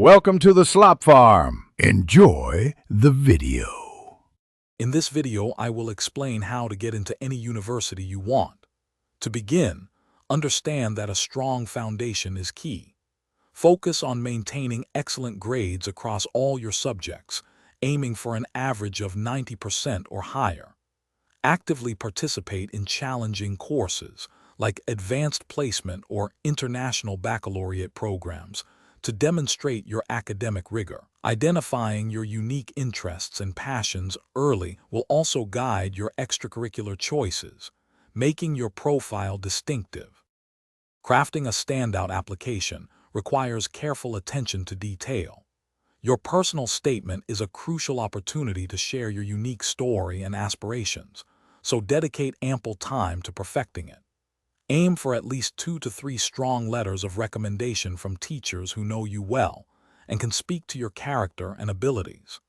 Welcome to the Slop Farm. Enjoy the video. In this video, I will explain how to get into any university you want. To begin, understand that a strong foundation is key. Focus on maintaining excellent grades across all your subjects, aiming for an average of 90% or higher. Actively participate in challenging courses like advanced placement or international baccalaureate programs to demonstrate your academic rigor. Identifying your unique interests and passions early will also guide your extracurricular choices, making your profile distinctive. Crafting a standout application requires careful attention to detail. Your personal statement is a crucial opportunity to share your unique story and aspirations, so dedicate ample time to perfecting it. Aim for at least 2 to 3 strong letters of recommendation from teachers who know you well and can speak to your character and abilities.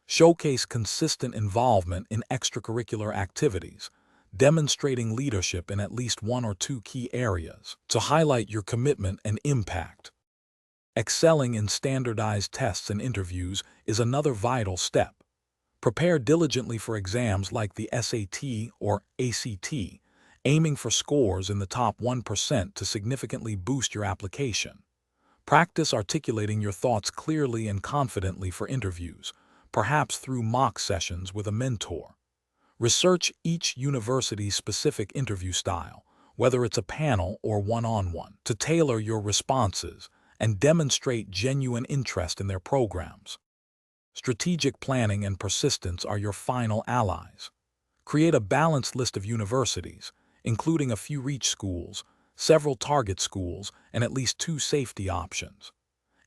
Showcase consistent involvement in extracurricular activities, demonstrating leadership in at least 1 or 2 key areas to highlight your commitment and impact. Excelling in standardized tests and interviews is another vital step. Prepare diligently for exams like the SAT or ACT, aiming for scores in the top 1% to significantly boost your application. Practice articulating your thoughts clearly and confidently for interviews, perhaps through mock sessions with a mentor. Research each university's specific interview style, whether it's a panel or one-on-one, to tailor your responses and demonstrate genuine interest in their programs. Strategic planning and persistence are your final allies. Create a balanced list of universities, including a few reach schools, several target schools, and at least 2 safety options.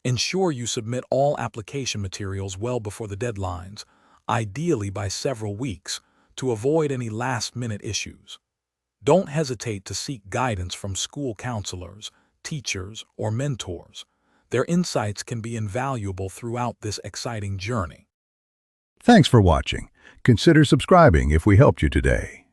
Ensure you submit all application materials well before the deadlines, ideally by several weeks, to avoid any last-minute issues. Don't hesitate to seek guidance from school counselors, teachers, or mentors. Their insights can be invaluable throughout this exciting journey. Thanks for watching. Consider subscribing if we helped you today.